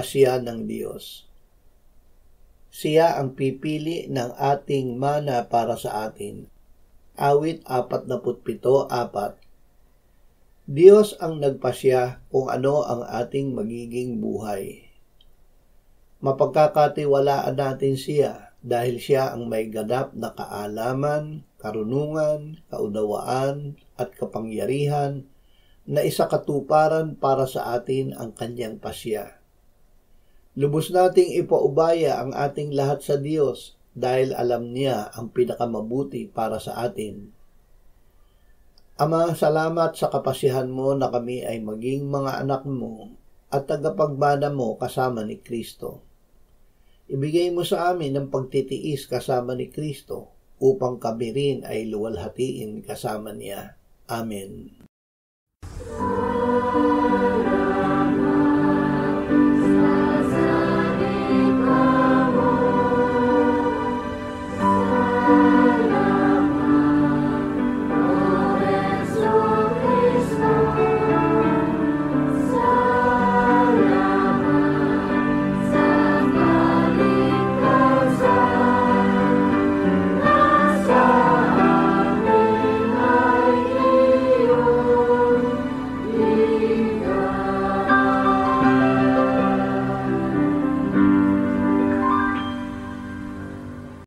pasya ng Diyos. Siya ang pipili ng ating mana para sa atin. Awit 47:4. Diyos ang nagpasya kung ano ang ating magiging buhay. Mapagkakatiwalaan natin siya dahil siya ang may ganap na kaalaman, karunungan, kaunawaan at kapangyarihan na isakatuparan para sa atin ang kanyang pasya. Lubos nating ipaubaya ang ating lahat sa Diyos dahil alam niya ang pinakamabuti para sa atin. Ama, salamat sa kapasyahan mo na kami ay maging mga anak mo at tagapagmana mo kasama ni Kristo. Ibigay mo sa amin ang pagtitiis kasama ni Kristo upang kami rin ay luwalhatiin kasama niya. Amen.